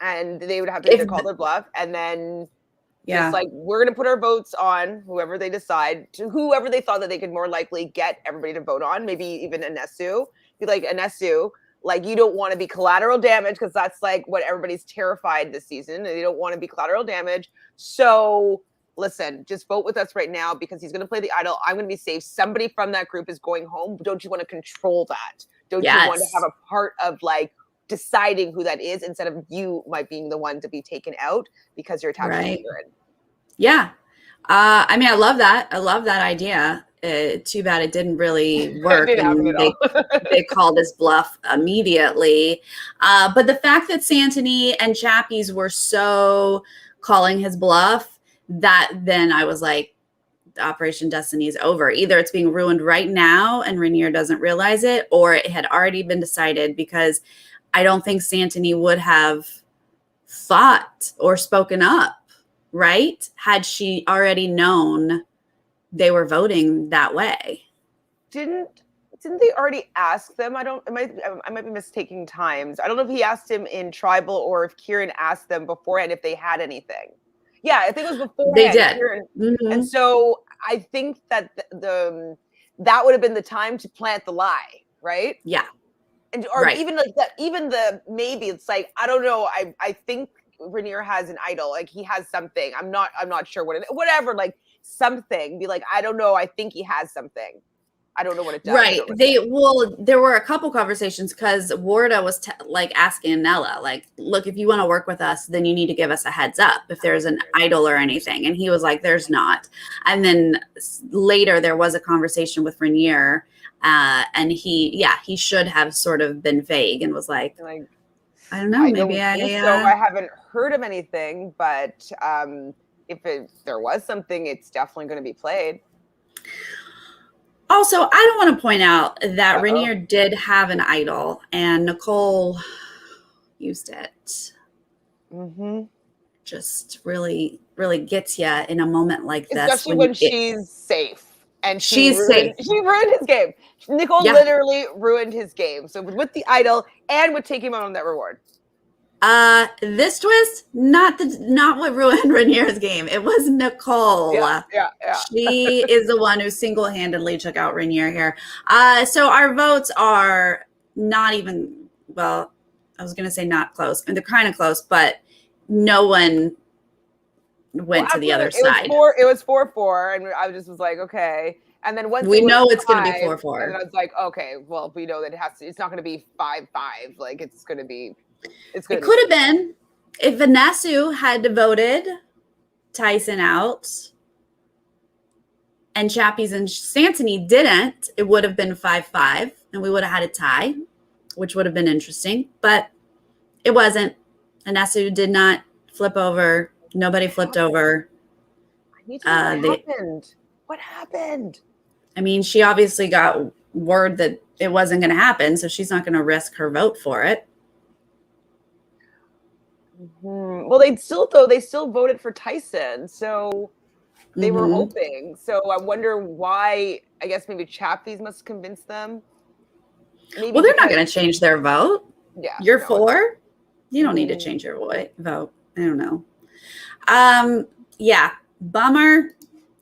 And they would have to either call their bluff and then just like, we're going to put our votes on whoever they decide, to whoever they thought that they could more likely get everybody to vote on, maybe even Anesu. Be like, Anesu, like, you don't want to be collateral damage, because that's like what everybody's terrified this season. They don't want to be collateral damage. So listen, just vote with us right now, because he's going to play the idol. I'm going to be safe. Somebody from that group is going home. Don't you want to control that? Don't you want to have a part of like deciding who that is, instead of you might being the one to be taken out because you're attached to urine? Yeah. I mean, I love that. I love that idea. Too bad it didn't really work. They called his bluff immediately. But the fact that Santini and Chappies were so calling his bluff, that then I was like, Operation Destiny is over. Either it's being ruined right now and Rainier doesn't realize it, or it had already been decided, because I don't think Santini would have fought or spoken up, right? Had she already known they were voting that way. Didn't they already ask them? I might be mistaking times. I don't know if he asked him in Tribal or if Kieran asked them beforehand if they had anything. Yeah, I think it was beforehand. They did. And so I think that that would have been the time to plant the lie, right? Yeah. And or even like that, even the maybe it's like, I don't know. I think Rainier has an idol. Like, he has something. I'm not sure what it is. Whatever, like something. Be like, I don't know. I think he has something. I don't know what it does. Right. There were a couple conversations, because Warda was like asking Nella, like, look, if you want to work with us, then you need to give us a heads up if there's an idol or anything. And he was like, there's not. And then later there was a conversation with Rainier, and he should have sort of been vague and was like, I don't know, maybe I haven't heard of anything, but if there was something, it's definitely going to be played. Also, I don't want to point out that Rainier did have an idol, and Nicole used it. Just really, really gets you in a moment like this. Especially when she's safe. And she's safe. She ruined his game. Nicole literally ruined his game. So with the idol and with taking him out on that reward. This twist, not what ruined Rainier's game. It was Nicole. Yeah. She is the one who single-handedly took out Rainier here. So our votes are not even, well, I was going to say not close. And they're kind of close, but no one went to the other side. It was 4-4, and I just was like, okay. And then once we know it's going to be 4-4, and I was like, okay, well, we know that it's not going to be 5-5. Like, it's going to be. It could have been if Vanessa had voted Tyson out and Chappies and Santini didn't, it would have been 5-5 and we would have had a tie, which would have been interesting, but it wasn't. Vanessa did not flip over. Nobody flipped over. I need to know what happened. What happened? I mean, she obviously got word that it wasn't going to happen, so she's not going to risk her vote for it. Well, they still voted for Tyson, so they were hoping. So I wonder why. I guess maybe Chappies must convince them. Well, they're not going to change their vote. Yeah, you're for. You don't need to change your vote. I don't know. Yeah, bummer.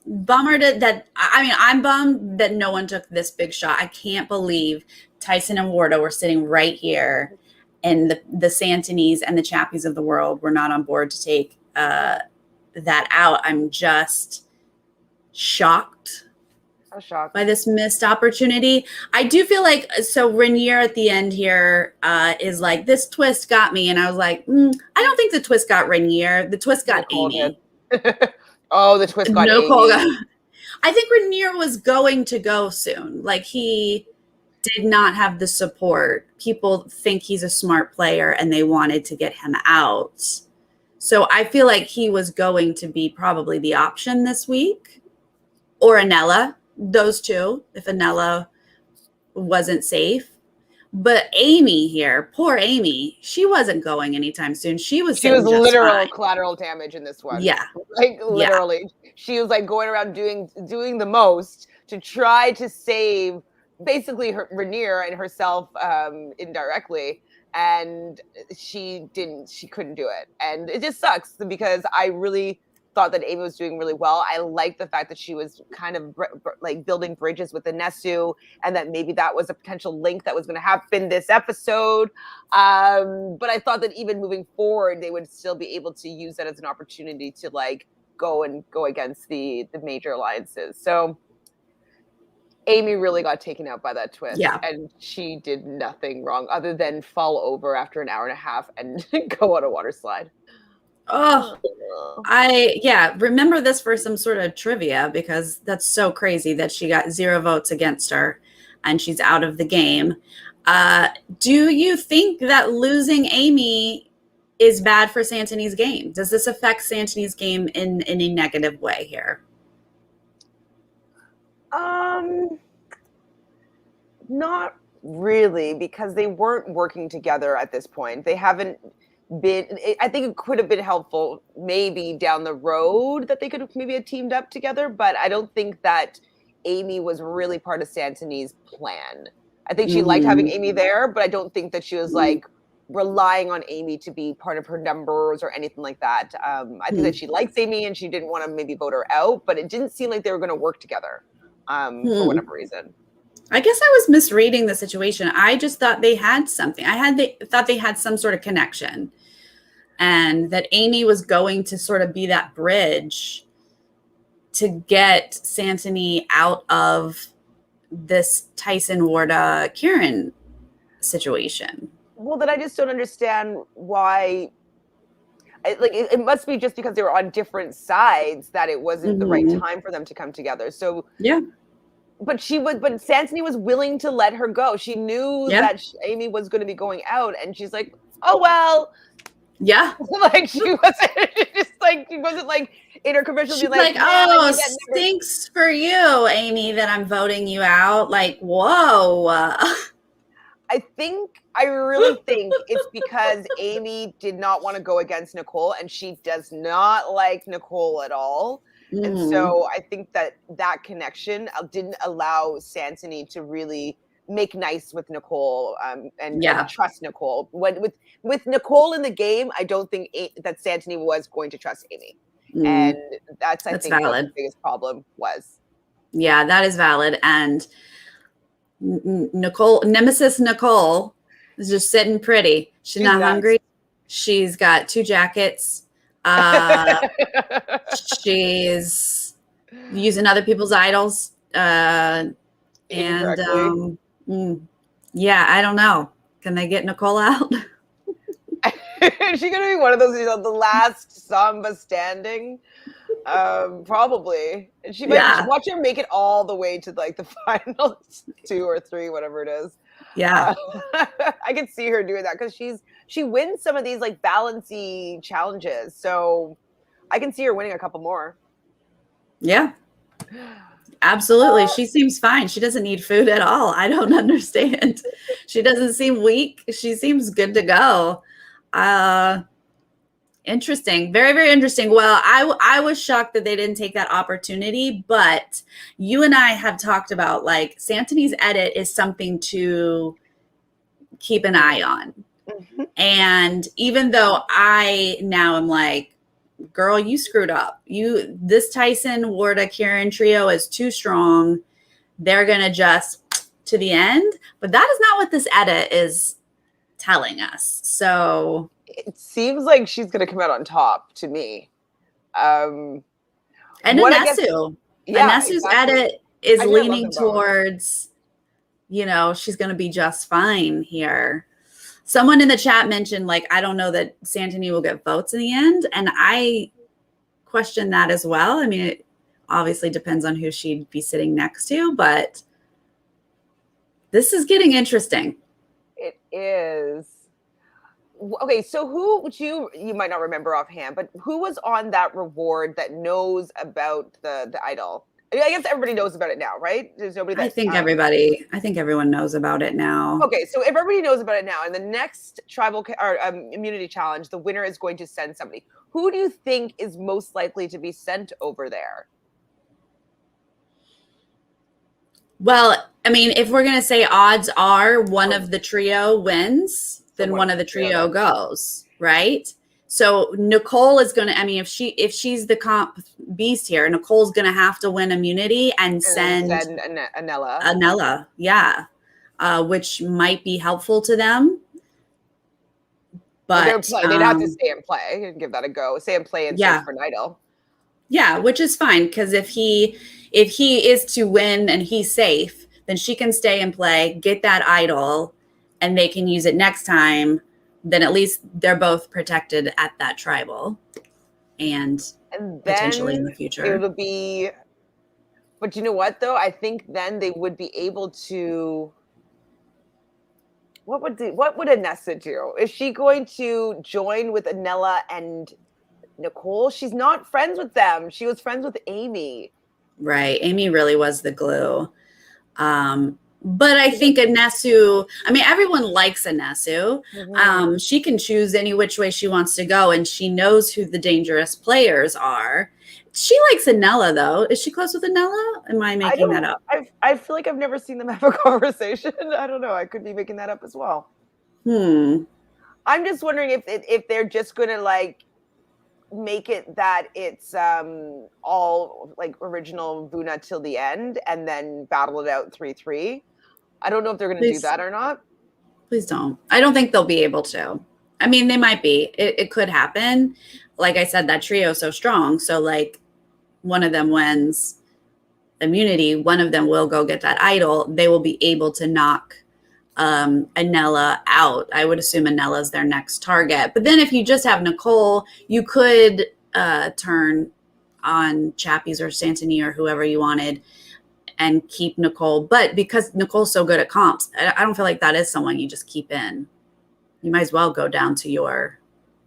Bummer that I mean, I'm bummed that no one took this big shot. I can't believe Tyson and Wardo were sitting right here, and the Santonese and the Chappies of the world were not on board to take that out. I'm just shocked I'm shocked by this missed opportunity. I do feel like, so Renier at the end here is like, this twist got me. And I was like, I don't think the twist got Renier. The twist got Amy. Oh, the twist got Nicole Amy. I think Renier was going to go soon. Like, he did not have the support. People think he's a smart player and they wanted to get him out. So I feel like he was going to be probably the option this week, or Anella. Those two, if Anella wasn't safe. But Amy here, poor Amy, she wasn't going anytime soon. She was literal collateral damage in this one. Yeah. Like literally. Yeah. She was like going around doing the most to try to save basically her Renier and herself indirectly. And she couldn't do it. And it just sucks because I really thought that Amy was doing really well. I liked the fact that she was kind of like building bridges with Anesu, and that maybe that was a potential link that was going to happen this episode. But I thought that even moving forward, they would still be able to use that as an opportunity to like go against the major alliances. So Amy really got taken out by that twist. Yeah. And she did nothing wrong other than fall over after an hour and a half and go on a water slide. Oh, remember this for some sort of trivia, because that's so crazy that she got 0 votes against her and she's out of the game. Do you think that losing Amy is bad for Santoni's game? Does this affect Santoni's game in a negative way here? Not really, because they weren't working together at this point. They haven't been. I think it could have been helpful maybe down the road that they could have maybe teamed up together, but I don't think that Amy was really part of Santoni's plan. I think she liked having Amy there, but I don't think that she was like relying on Amy to be part of her numbers or anything like that. I think that she likes Amy and she didn't want to maybe vote her out, but it didn't seem like they were going to work together for whatever reason. I guess I was misreading the situation. I just thought they had something. Thought they had some sort of connection, and that Amy was going to sort of be that bridge to get Santoni out of this Tyson Warda Kieran situation. Well, then I just don't understand why. It must be just because they were on different sides that it wasn't the right time for them to come together. So yeah. But Santoni was willing to let her go. She knew that Amy was going to be going out, and she's like, "Oh well." Yeah. Like she wasn't like in her commercial. She's like, "Oh, stinks for you, Amy, that I'm voting you out." Like, whoa. I really think it's because Amy did not want to go against Nicole, and she does not like Nicole at all. And so I think that connection didn't allow Santoni to really make nice with Nicole and trust Nicole. With Nicole in the game, I don't think that Santoni was going to trust Amy. And that's I think valid. What the biggest problem was. Yeah, that is valid. And Nemesis Nicole is just sitting pretty. She's not hungry. She's got 2 jackets. She's using other people's idols. I don't know. Can they get Nicole out? Is she gonna be one of those, the last Samba standing? Probably. And she might watch her make it all the way to like the final 2 or 3, whatever it is. Yeah. I could see her doing that because she wins some of these like balancy challenges. So I can see her winning a couple more. Yeah. Absolutely. She seems fine. She doesn't need food at all. I don't understand. She doesn't seem weak. She seems good to go. Interesting. Very, very interesting. Well, I was shocked that they didn't take that opportunity, but you and I have talked about like Santoni's edit is something to keep an eye on. And even though I now am like, girl, you screwed up. This Tyson, Warda, Kieran trio is too strong. They're going to just to the end. But that is not what this edit is telling us. So it seems like she's going to come out on top to me. And Anesu. Yeah, Anesu's exactly. edit is leaning towards, she's going to be just fine here. Someone in the chat mentioned, like, I don't know that Santini will get votes in the end. And I question that as well. I mean, it obviously depends on who she'd be sitting next to, but this is getting interesting. It is. Okay, so who would you might not remember offhand, but who was on that reward that knows about the idol? I guess everybody knows about it now, right? There's nobody that I think everyone knows about it now. Okay, so if everybody knows about it now, in the next tribal or immunity challenge, the winner is going to send somebody. Who do you think is most likely to be sent over there? Well, I mean, if we're going to say odds are one of the trio wins, then one of the trio goes, right? So Nicole is going to, I mean, if she's the comp beast here, Nicole's going to have to win immunity and send Anella. Yeah. Which might be helpful to them. But they'd have to stay and play and give that a go. Stay and play and search for an idol. Yeah, which is fine, because if he is to win and he's safe, then she can stay and play, get that idol, and they can use it next time. Then at least they're both protected at that tribal and potentially in the future. It'll be, but you know what though? I think then they would be able to. What would Anessa do? Is she going to join with Anella and Nicole? She's not friends with them. She was friends with Amy. Right. Amy really was the glue. But I think Anesu, I mean, everyone likes Anesu. Mm-hmm. She can choose any which way she wants to go, and she knows who the dangerous players are. She likes Anella, though. Is she close with Anella? Am I making that up? I feel like I've never seen them have a conversation. I don't know. I could be making that up as well. I'm just wondering if they're just going to, like, make it that it's all, like, original Vuna till the end and then battle it out 3-3. I don't know if they're going to do that or not. Please don't. I don't think they'll be able to. I mean, they might be. It could happen. Like I said, that trio is so strong. So, like, one of them wins immunity. One of them will go get that idol. They will be able to knock Anella out. I would assume Anella's their next target. But then if you just have Nicole, you could turn on Chappies or Santini or whoever you wanted and keep Nicole. But because Nicole's so good at comps, I don't feel like that is someone you just keep in. You might as well go down to your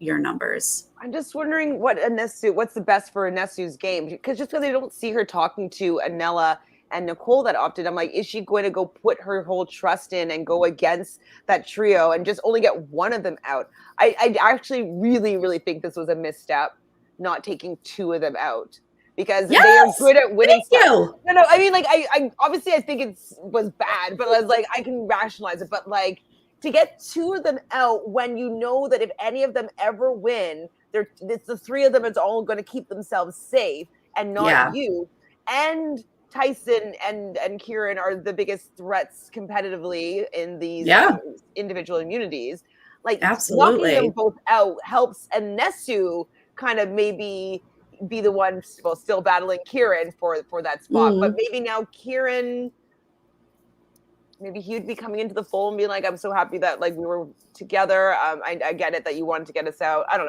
numbers. I'm just wondering what's the best for Anesu's game? Because I don't see her talking to Anella and Nicole that often. I'm like, is she going to go put her whole trust in and go against that trio and just only get one of them out? I actually really, really think this was a misstep, not taking two of them out. Because they are good at winning stuff. No, I mean, like, I obviously I think it was bad, but I was like, I can rationalize it. But, like, to get two of them out when you know that if any of them ever win, it's the three of them is all going to keep themselves safe and not you. And Tyson and Kieran are the biggest threats competitively in these individual immunities. Like, absolutely, knocking them both out helps Anesu kind of maybe be the one still battling Kieran for that spot. But maybe now Kieran, maybe he'd be coming into the fold and being like, I'm so happy that, like, we were together. I get it that you wanted to get us out. I don't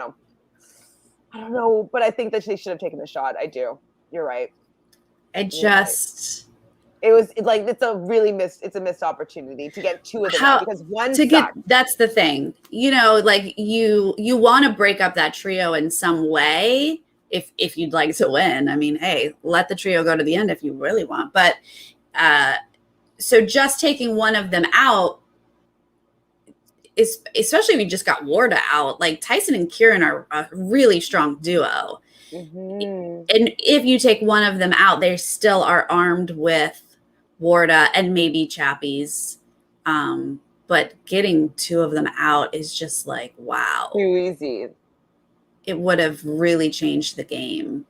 know, but I think that they should have taken the shot. I do. You're right. It was like, it's a missed opportunity to get two of them out because one that's the thing. Like, you want to break up that trio in some way if you'd like to win. I mean, hey, let the trio go to the end if you really want. But so just taking one of them out is, especially if you just got Warda out, like, Tyson and Kieran are a really strong duo. Mm-hmm. And if you take one of them out, they still are armed with Warda and maybe Chappies. But getting two of them out is just like, wow. Too easy. it would have really changed the game.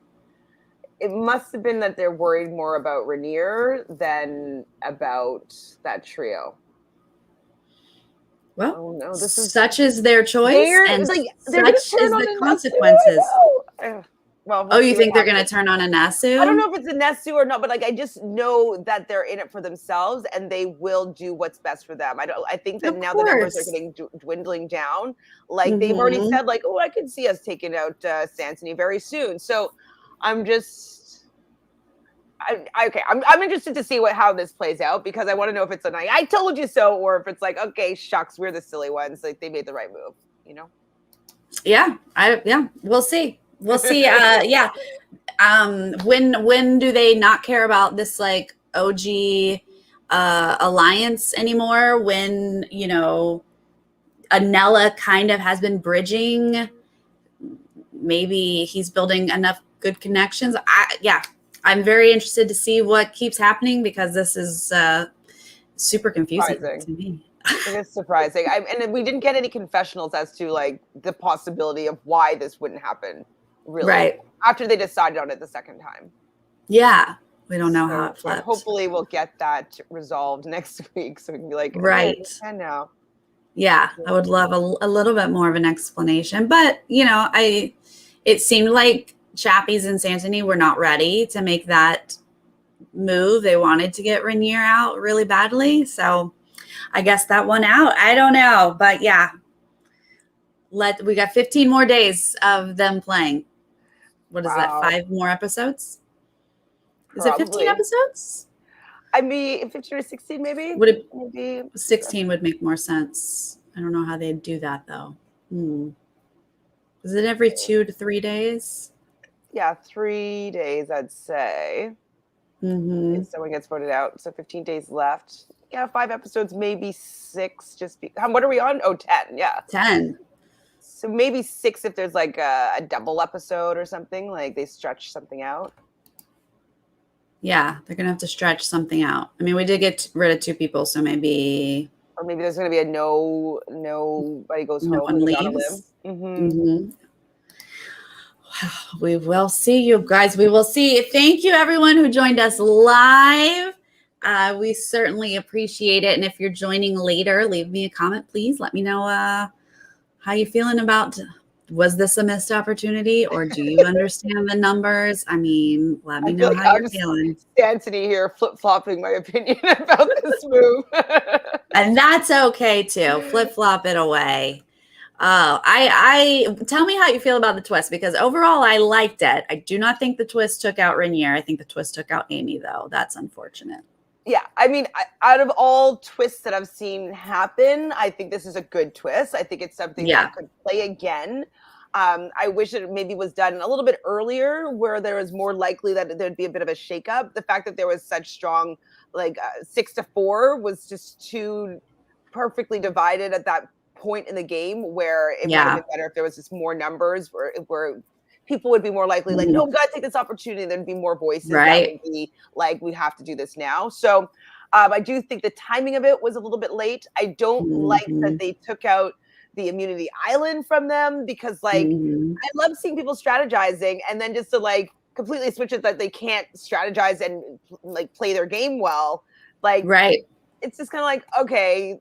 It must have been that they're worried more about Rhaenyra than about that trio. Well, oh no, this is such is their choice, and like, such is the consequences. Well, you think they're going to turn on a Nasu? I don't know if it's a Nasu or not, but like I just know that they're in it for themselves, and they will do what's best for them. I think that now the numbers are getting dwindling down. Like they've already said, like, oh, I can see us taking out Sansa very soon. So I'm just. I'm interested to see how this plays out, because I want to know if it's I told you so, or if it's like, okay, shucks, we're the silly ones. Like they made the right move, you know? Yeah, we'll see. We'll see. Yeah. When do they not care about this like OG alliance anymore? When, you know, Anella kind of has been bridging. Maybe he's building enough good connections. I'm very interested to see what keeps happening, because this is super confusing to me. It is surprising. And we didn't get any confessionals as to like the possibility of why this wouldn't happen, really. Right. After they decided on it the second time. Yeah. We don't know how it flipped. Hopefully we'll get that resolved next week, so we can be like, right. And now. Yeah, I would love a little bit more of an explanation. But, you know, it seemed like Chappies and Santini were not ready to make that move. They wanted to get Rhaenyra out really badly. So I guess that won out. I don't know. But yeah, we got 15 more days of them playing. What is that? 5 more episodes? Probably. Is it 15 episodes? I mean, 15 or 16 maybe? Maybe 16 would make more sense. I don't know how they'd do that though. Is it every 2 to 3 days? Yeah, 3 days, I'd say. If someone gets voted out. So 15 days left. Yeah, 5 episodes, maybe 6. What are we on? Oh, 10. Yeah. 10. So maybe 6 if there's like a double episode or something. Like they stretch something out. Yeah, they're going to have to stretch something out. I mean, we did get rid of 2 people, so maybe. Or maybe there's going to be a nobody goes home. No one leaves. We will see, you guys. We will see. Thank you, everyone who joined us live. We certainly appreciate it. And if you're joining later, leave me a comment, please. Let me know how you're feeling about, was this a missed opportunity, or do you understand the numbers? I mean, let me know how you're feeling. Anthony here flip-flopping my opinion about this move. And that's okay too. Flip-flop it away. I tell me how you feel about the twist, because overall I liked it. I do not think the twist took out Rhaenyra. I think the twist took out Amy, though. That's unfortunate. Yeah, I mean, out of all twists that I've seen happen, I think this is a good twist. I think it's something that could play again. I wish it maybe was done a little bit earlier, where there was more likely that there'd be a bit of a shakeup. The fact that there was such strong, 6-4 was just too perfectly divided at that point in the game, where it would have been better if there was just more numbers, where people would be more likely like, no, we got to take this opportunity. There'd be more voices that would be like, we have to do this now. So I do think the timing of it was a little bit late. I don't like that they took out the immunity island from them, because I love seeing people strategizing, and then just to completely switch it that they can't strategize and play their game well. It's just kind of like, okay,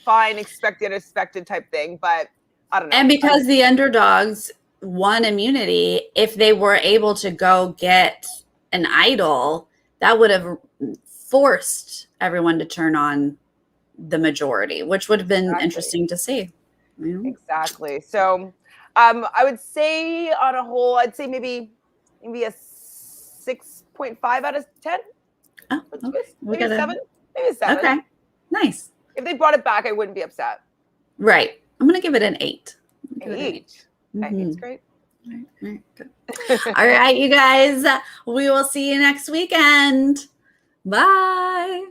fine, expect the unexpected type thing, but I don't know. And because the underdogs won immunity, if they were able to go get an idol, that would have forced everyone to turn on the majority, which would have been interesting to see. Exactly. So I would say on a whole, I'd say maybe a 6.5 out of 10. Oh, okay. Maybe a 7. Maybe a 7. Okay. Nice. If they brought it back, I wouldn't be upset. Right. I'm going to give it an 8. 8. I think it's great. All right, good. All right, you guys. We will see you next weekend. Bye.